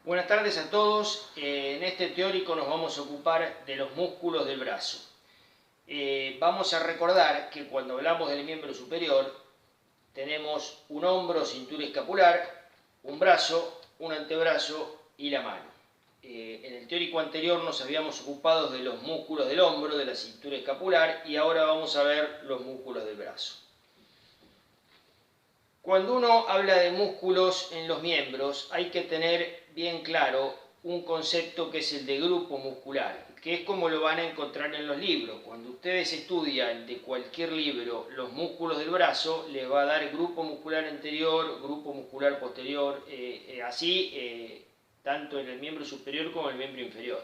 Buenas tardes a todos. En este teórico nos vamos a ocupar de los músculos del brazo. Vamos a recordar que cuando hablamos del miembro superior tenemos un hombro, cintura escapular, un brazo, un antebrazo y la mano. En el teórico anterior nos habíamos ocupado de los músculos del hombro, de la cintura escapular, y ahora vamos a ver los músculos del brazo. Cuando uno habla de músculos en los miembros, hay que tener bien claro un concepto que es el de grupo muscular, que es como lo van a encontrar en los libros. Cuando ustedes estudian de cualquier libro los músculos del brazo, les va a dar grupo muscular anterior, grupo muscular posterior, tanto en el miembro superior como en el miembro inferior.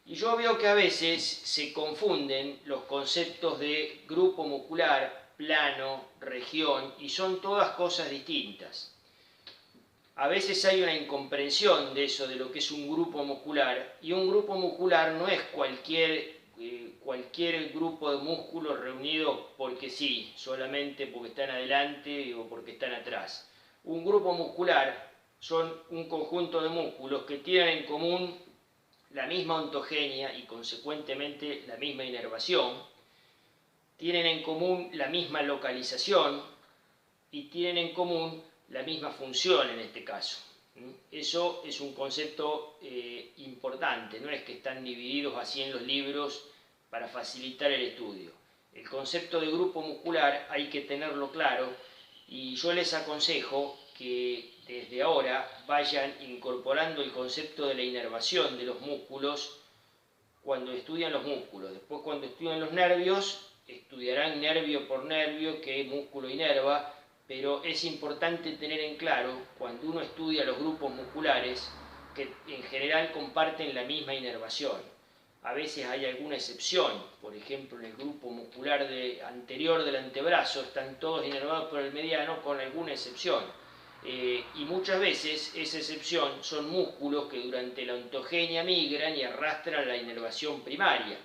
Y yo veo que a veces se confunden los conceptos de grupo muscular, plano, región, y son todas cosas distintas. A veces hay una incomprensión de eso, de lo que es un grupo muscular, y un grupo muscular no es cualquier grupo de músculos reunidos porque sí, solamente porque están adelante o porque están atrás. Un grupo muscular son un conjunto de músculos que tienen en común la misma ontogenia y consecuentemente la misma inervación, tienen en común la misma localización y tienen en común la misma función en este caso. Eso es un concepto importante, no es que están divididos así en los libros para facilitar el estudio. El concepto de grupo muscular hay que tenerlo claro y yo les aconsejo que desde ahora vayan incorporando el concepto de la inervación de los músculos cuando estudian los músculos. Después, cuando estudian los nervios, estudiarán nervio por nervio qué músculo inerva, pero es importante tener en claro, cuando uno estudia los grupos musculares, que en general comparten la misma inervación. A veces hay alguna excepción, por ejemplo, en el grupo muscular anterior del antebrazo están todos inervados por el mediano, con alguna excepción. Y muchas veces esa excepción son músculos que durante la ontogenia migran y arrastran la inervación primaria.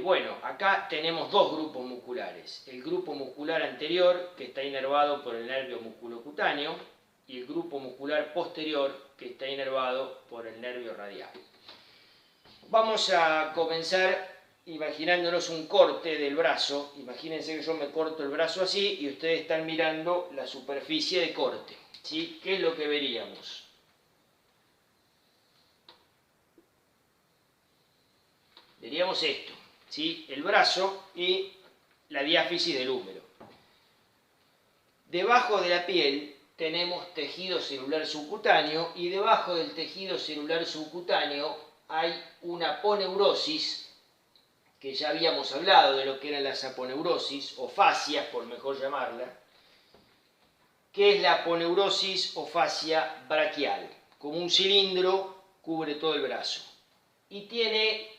Bueno, acá tenemos dos grupos musculares. El grupo muscular anterior, que está inervado por el nervio musculocutáneo, y el grupo muscular posterior, que está inervado por el nervio radial. Vamos a comenzar imaginándonos un corte del brazo. Imagínense que yo me corto el brazo así y ustedes están mirando la superficie de corte, ¿sí? ¿Qué es lo que veríamos? Veríamos esto, ¿sí? El brazo y la diáfisis del húmero. Debajo de la piel tenemos tejido celular subcutáneo y debajo del tejido celular subcutáneo hay una aponeurosis, que ya habíamos hablado de lo que eran las aponeurosis, o fascias por mejor llamarla, que es la aponeurosis o fascia braquial. Como un cilindro cubre todo el brazo. Y tiene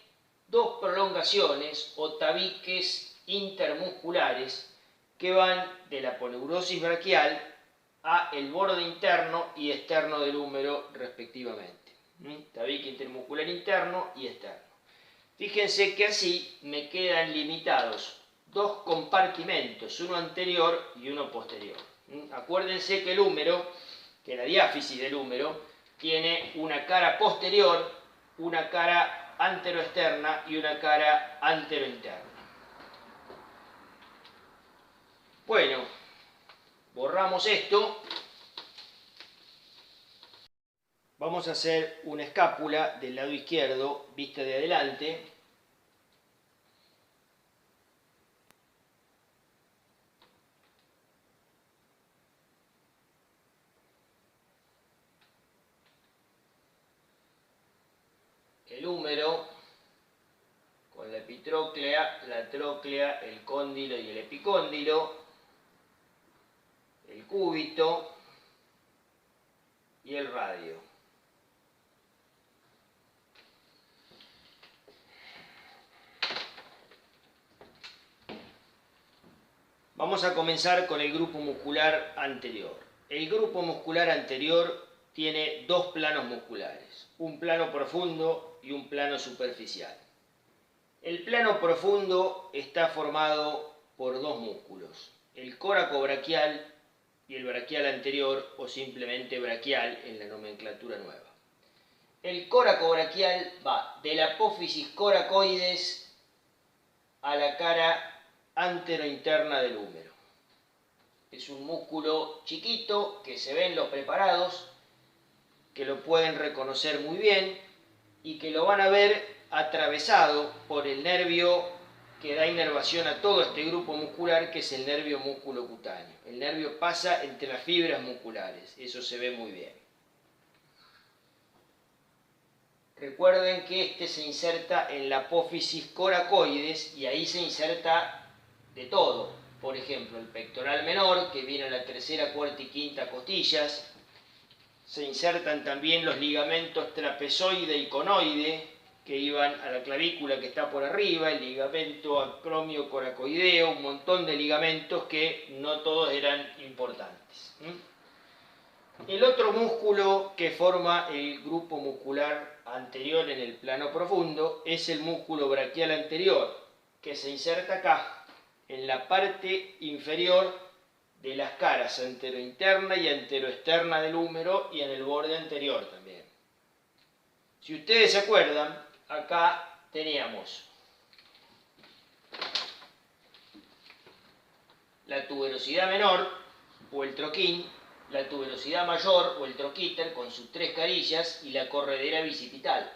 dos prolongaciones o tabiques intermusculares que van de la aponeurosis braquial a el borde interno y externo del húmero respectivamente. Tabique intermuscular interno y externo. Fíjense que así me quedan limitados dos compartimentos, uno anterior y uno posterior. Acuérdense que el húmero, que la diáfisis del húmero, tiene una cara posterior, una cara anteroexterna y una cara anterointerna. Bueno, borramos esto. Vamos a hacer una escápula del lado izquierdo, vista de adelante. El húmero con la epitróclea, la tróclea, el cóndilo y el epicóndilo, el cúbito y el radio. Vamos a comenzar con el grupo muscular anterior. El grupo muscular anterior tiene dos planos musculares, un plano profundo y un plano superficial. El plano profundo está formado por dos músculos, el córaco braquial y el braquial anterior o simplemente braquial en la nomenclatura nueva. El coracobraquial va de la apófisis coracoides a la cara anterointerna del húmero. Es un músculo chiquito que se ve en los preparados, que lo pueden reconocer muy bien y que lo van a ver atravesado por el nervio que da inervación a todo este grupo muscular, que es el nervio musculocutáneo. El nervio pasa entre las fibras musculares, eso se ve muy bien. Recuerden que este se inserta en la apófisis coracoides y ahí se inserta de todo. Por ejemplo, el pectoral menor, que viene a la tercera, cuarta y quinta costillas. Se insertan también los ligamentos trapezoide y conoide, que iban a la clavícula que está por arriba, el ligamento acromio coracoideo, un montón de ligamentos que no todos eran importantes. El otro músculo que forma el grupo muscular anterior en el plano profundo es el músculo braquial anterior, que se inserta acá, en la parte inferior de las caras anterointerna y anteroexterna del húmero y en el borde anterior también. Si ustedes se acuerdan, acá teníamos la tuberosidad menor o el troquín, la tuberosidad mayor o el troquíter con sus tres carillas y la corredera bicipital,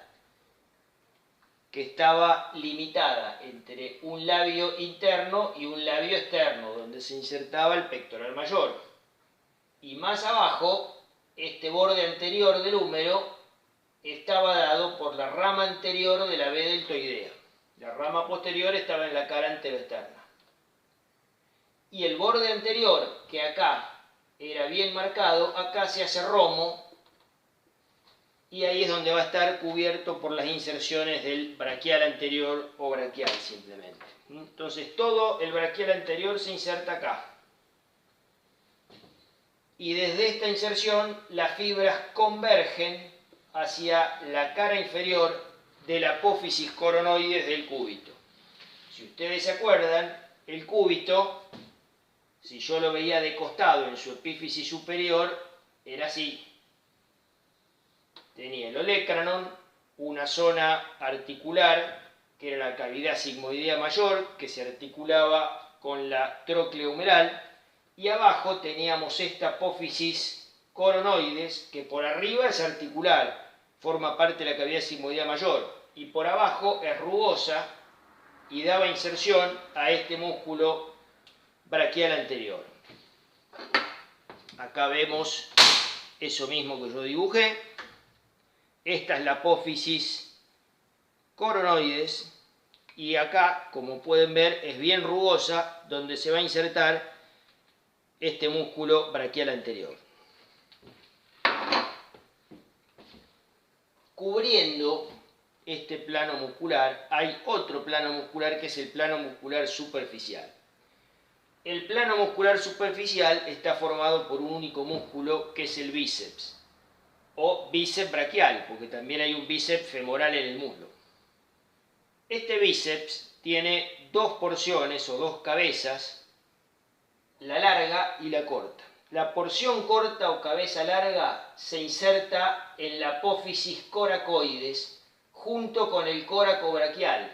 que estaba limitada entre un labio interno y un labio externo, donde se insertaba el pectoral mayor. Y más abajo, este borde anterior del húmero estaba dado por la rama anterior de la B deltoidea. La rama posterior estaba en la cara anteroexterna. Y el borde anterior, que acá era bien marcado, acá se hace romo, y ahí es donde va a estar cubierto por las inserciones del braquial anterior o braquial simplemente. Entonces todo el braquial anterior se inserta acá. Y desde esta inserción las fibras convergen hacia la cara inferior de la apófisis coronoides del cúbito. Si ustedes se acuerdan, el cúbito, si yo lo veía de costado en su epífisis superior, era así. Tenía el olecranon, una zona articular, que era la cavidad sigmoidea mayor, que se articulaba con la tróclea humeral, y abajo teníamos esta apófisis coronoides, que por arriba es articular, forma parte de la cavidad sigmoidea mayor, y por abajo es rugosa y daba inserción a este músculo braquial anterior. Acá vemos eso mismo que yo dibujé. Esta es la apófisis coronoides y acá, como pueden ver, es bien rugosa, donde se va a insertar este músculo braquial anterior. Cubriendo este plano muscular hay otro plano muscular, que es el plano muscular superficial. El plano muscular superficial está formado por un único músculo, que es el bíceps, o bíceps braquial, porque también hay un bíceps femoral en el muslo. Este bíceps tiene dos porciones o dos cabezas, la larga y la corta. La porción corta o cabeza larga se inserta en la apófisis coracoides junto con el coracobraquial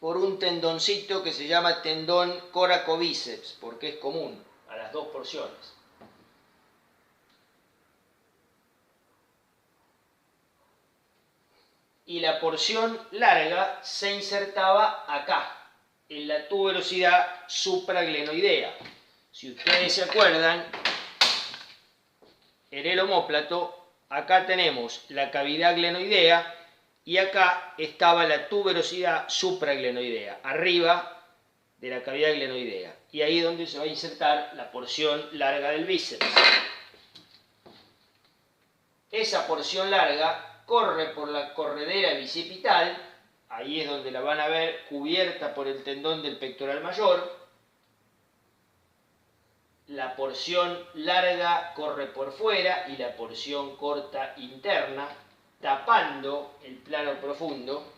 por un tendoncito que se llama tendón coracobíceps, porque es común a las dos porciones. Y la porción larga se insertaba acá, en la tuberosidad supraglenoidea. Si ustedes se acuerdan, en el omóplato, acá tenemos la cavidad glenoidea y acá estaba la tuberosidad supraglenoidea, arriba de la cavidad glenoidea. Y ahí es donde se va a insertar la porción larga del bíceps. Esa porción larga corre por la corredera bicipital, ahí es donde la van a ver cubierta por el tendón del pectoral mayor. La porción larga corre por fuera y la porción corta interna, tapando el plano profundo,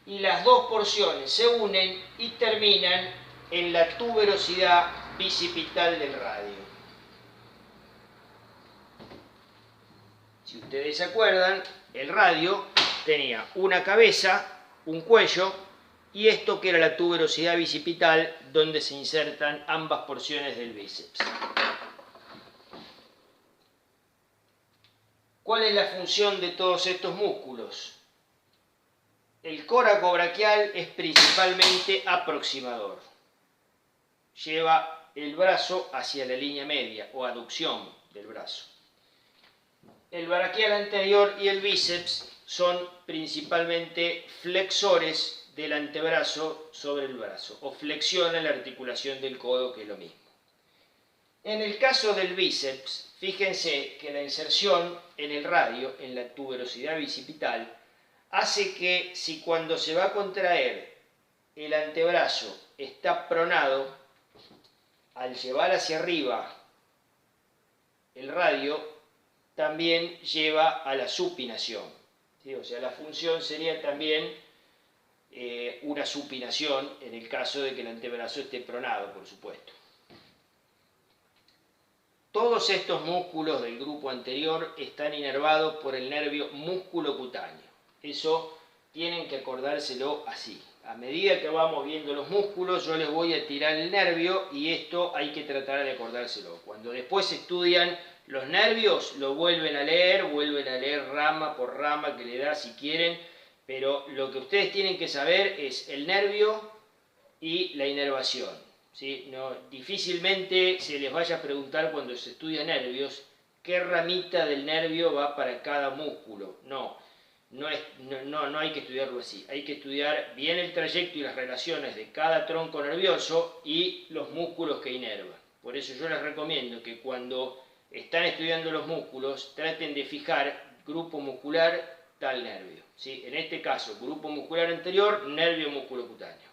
y las dos porciones se unen y terminan en la tuberosidad bicipital del radio. Si ustedes se acuerdan, el radio tenía una cabeza, un cuello y esto que era la tuberosidad bicipital donde se insertan ambas porciones del bíceps. ¿Cuál es la función de todos estos músculos? El córaco braquial es principalmente aproximador. Lleva el brazo hacia la línea media o aducción del brazo. El braquial anterior y el bíceps son principalmente flexores del antebrazo sobre el brazo o flexionan la articulación del codo, que es lo mismo. En el caso del bíceps, fíjense que la inserción en el radio, en la tuberosidad bicipital, hace que si cuando se va a contraer el antebrazo está pronado, al llevar hacia arriba el radio, también lleva a la supinación. ¿Sí? O sea, la función sería también una supinación en el caso de que el antebrazo esté pronado, por supuesto. Todos estos músculos del grupo anterior están inervados por el nervio músculo-cutáneo. Eso tienen que acordárselo así. A medida que vamos viendo los músculos, yo les voy a tirar el nervio y esto hay que tratar de acordárselo. Cuando después estudian los nervios, lo vuelven a leer rama por rama que le da si quieren, pero lo que ustedes tienen que saber es el nervio y la inervación. ¿Sí? No, difícilmente se les vaya a preguntar cuando se estudia nervios qué ramita del nervio va para cada músculo. No hay que estudiarlo así. Hay que estudiar bien el trayecto y las relaciones de cada tronco nervioso y los músculos que inervan. Por eso yo les recomiendo que cuando están estudiando los músculos traten de fijar grupo muscular tal nervio. ¿Sí? En este caso, grupo muscular anterior, nervio músculo cutáneo.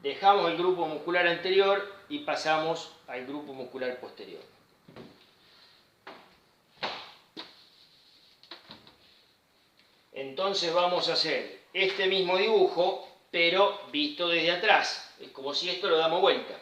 Dejamos el grupo muscular anterior y pasamos al grupo muscular posterior. Entonces vamos a hacer este mismo dibujo, pero visto desde atrás. Es como si esto lo damos vuelta.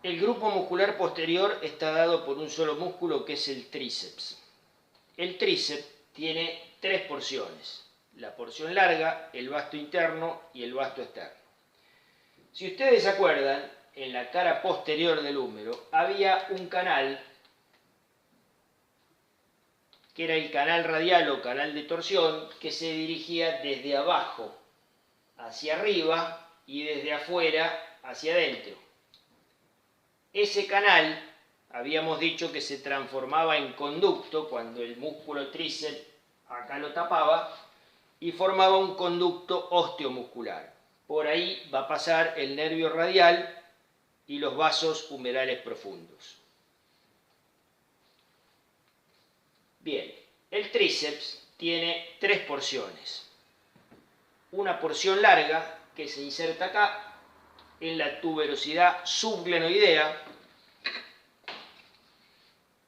El grupo muscular posterior está dado por un solo músculo que es el tríceps. El tríceps tiene tres porciones: la porción larga, el vasto interno y el vasto externo. Si ustedes se acuerdan, en la cara posterior del húmero había un canal que era el canal radial o canal de torsión, que se dirigía desde abajo hacia arriba y desde afuera hacia adentro. Ese canal, habíamos dicho que se transformaba en conducto cuando el músculo tríceps acá lo tapaba y formaba un conducto osteomuscular. Por ahí va a pasar el nervio radial y los vasos humerales profundos. Bien, el tríceps tiene tres porciones. Una porción larga que se inserta acá en la tuberosidad subglenoidea.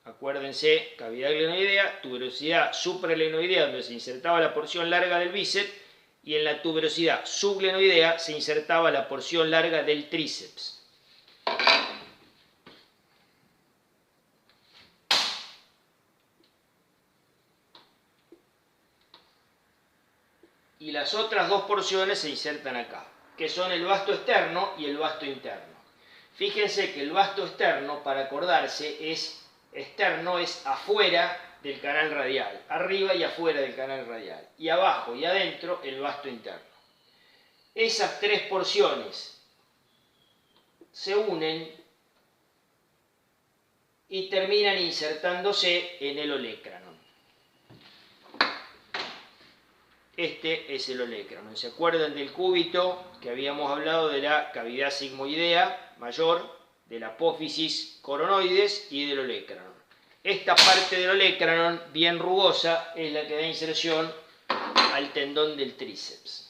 Acuérdense, cavidad glenoidea, tuberosidad supraglenoidea, donde se insertaba la porción larga del bíceps, y en la tuberosidad subglenoidea se insertaba la porción larga del tríceps. Y las otras dos porciones se insertan acá, que son el vasto externo y el vasto interno. Fíjense que el vasto externo, para acordarse, externo es afuera del canal radial, arriba y afuera del canal radial, y abajo y adentro el vasto interno. Esas tres porciones se unen y terminan insertándose en el olecranon. este es el olecranon. ¿Se acuerdan del cúbito que habíamos hablado de la cavidad sigmoidea mayor, de la apófisis coronoides y del olecranon? Esta parte del olecranon, bien rugosa, es la que da inserción al tendón del tríceps.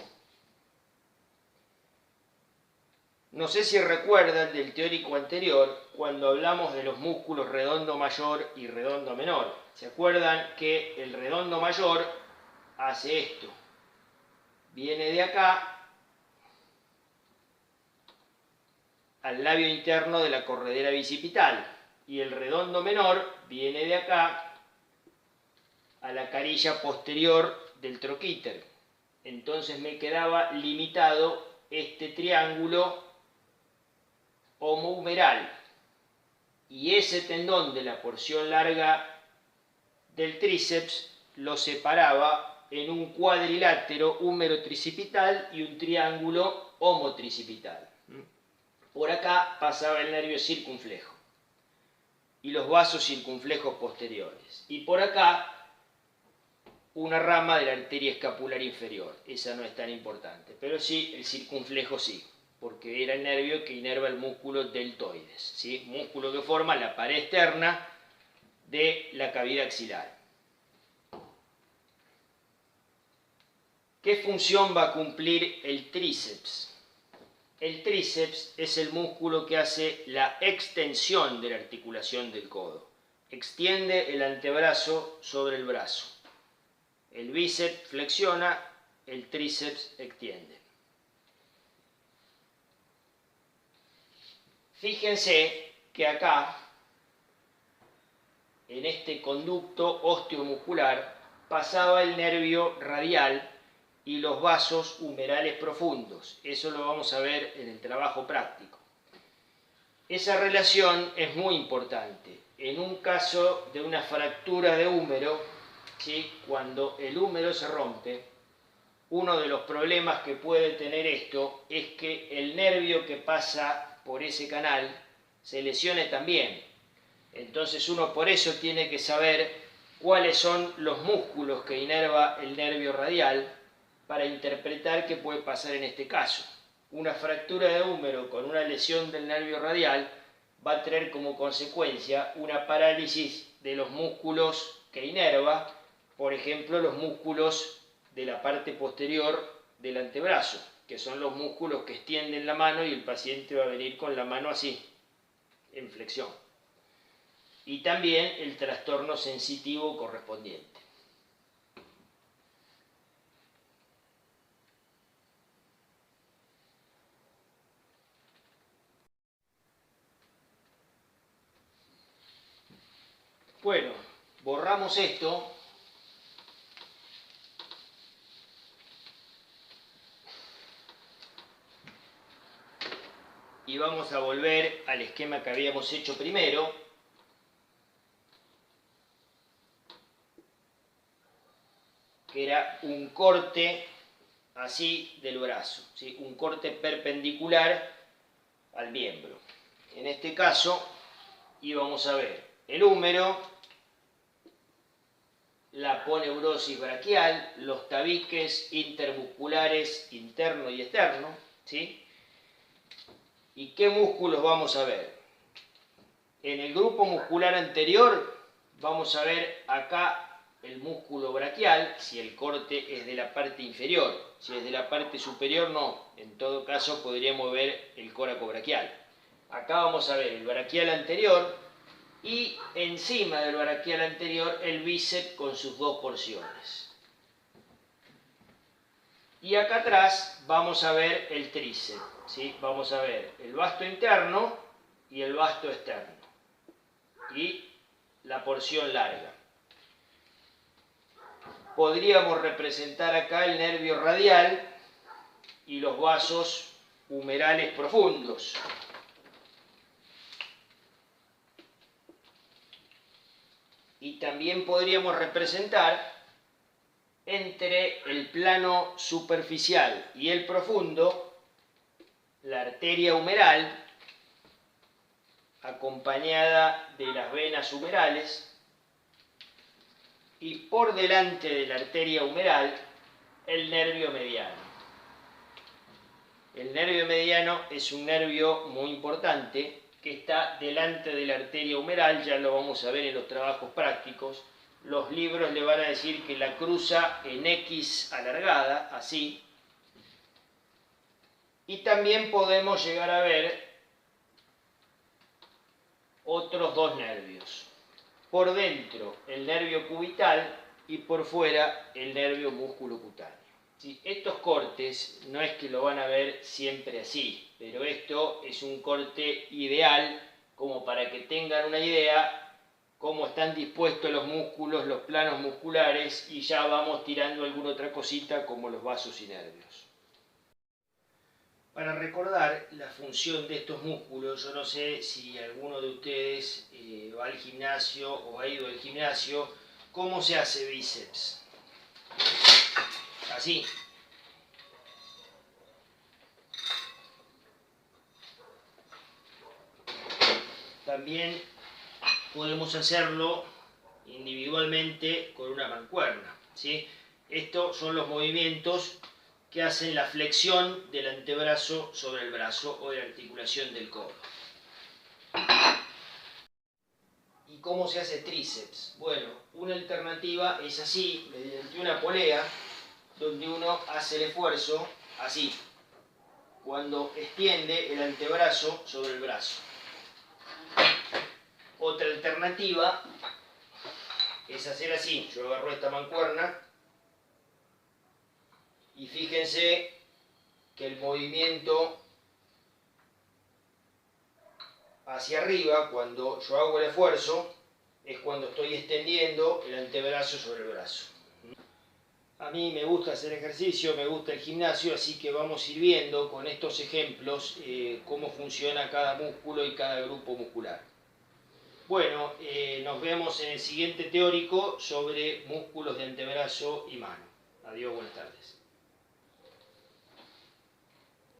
No sé si recuerdan del teórico anterior, cuando hablamos de los músculos redondo mayor y redondo menor. ¿Se acuerdan que el redondo mayor hace esto? Viene de acá al labio interno de la corredera bicipital. Y el redondo menor viene de acá a la carilla posterior del troquíter. Entonces me quedaba limitado este triángulo homohumeral. Y ese tendón de la porción larga del tríceps lo separaba en un cuadrilátero húmero-tricipital y un triángulo homotricipital. Por acá pasaba el nervio circunflejo y los vasos circunflejos posteriores. Y por acá una rama de la arteria escapular inferior. Esa no es tan importante, pero sí, el circunflejo sí, porque era el nervio que inerva el músculo deltoides, ¿sí? Músculo que forma la pared externa de la cavidad axilar. ¿Qué función va a cumplir el tríceps? El tríceps es el músculo que hace la extensión de la articulación del codo. Extiende el antebrazo sobre el brazo. El bíceps flexiona, el tríceps extiende. Fíjense que acá, en este conducto osteomuscular, pasaba el nervio radial y los vasos humerales profundos. Eso lo vamos a ver en el trabajo práctico. Esa relación es muy importante. En un caso de una fractura de húmero, ¿sí? Cuando el húmero se rompe, uno de los problemas que puede tener esto es que el nervio que pasa por ese canal se lesione también. Entonces uno por eso tiene que saber cuáles son los músculos que inerva el nervio radial para interpretar qué puede pasar en este caso. Una fractura de húmero con una lesión del nervio radial va a tener como consecuencia una parálisis de los músculos que inerva, por ejemplo, los músculos de la parte posterior del antebrazo, que son los músculos que extienden la mano y el paciente va a venir con la mano así, en flexión. Y también el trastorno sensitivo correspondiente. Bueno, borramos esto. Y vamos a volver al esquema que habíamos hecho primero. Que era un corte así del brazo, ¿sí? Un corte perpendicular al miembro. En este caso íbamos a ver el húmero, la aponeurosis braquial, los tabiques intermusculares interno y externo, ¿sí? ¿Y qué músculos vamos a ver? En el grupo muscular anterior vamos a ver acá el músculo braquial, si el corte es de la parte inferior. Si es de la parte superior, no. En todo caso, podríamos ver el córaco braquial. Acá vamos a ver el braquial anterior y encima del braquial anterior el bíceps con sus dos porciones. Y acá atrás vamos a ver el tríceps, ¿sí? Vamos a ver el vasto interno y el vasto externo. Y la porción larga. Podríamos representar acá el nervio radial y los vasos humerales profundos. Y también podríamos representar entre el plano superficial y el profundo la arteria humeral acompañada de las venas humerales, y por delante de la arteria humeral el nervio mediano. El nervio mediano es un nervio muy importante que está delante de la arteria humeral, ya lo vamos a ver en los trabajos prácticos. Los libros le van a decir que la cruza en X alargada, así. Y también podemos llegar a ver otros dos nervios. Por dentro el nervio cubital y por fuera el nervio musculocutáneo. ¿Sí? Estos cortes no es que lo van a ver siempre así, pero esto es un corte ideal como para que tengan una idea cómo están dispuestos los músculos, los planos musculares, y ya vamos tirando alguna otra cosita como los vasos y nervios. Para recordar la función de estos músculos, yo no sé si alguno de ustedes va al gimnasio o ha ido al gimnasio. ¿Cómo se hace bíceps? Así. También podemos hacerlo individualmente con una mancuerna, ¿sí? Estos son los movimientos que hacen la flexión del antebrazo sobre el brazo o de la articulación del codo. ¿Y cómo se hace tríceps? Bueno, una alternativa es así, mediante una polea, donde uno hace el esfuerzo así, cuando extiende el antebrazo sobre el brazo. Otra alternativa es hacer así, yo agarro esta mancuerna y fíjense que el movimiento hacia arriba, cuando yo hago el esfuerzo, es cuando estoy extendiendo el antebrazo sobre el brazo. A mí me gusta hacer ejercicio, me gusta el gimnasio, así que vamos a ir viendo con estos ejemplos cómo funciona cada músculo y cada grupo muscular. Bueno, nos vemos en el siguiente teórico sobre músculos de antebrazo y mano. Adiós, buenas tardes.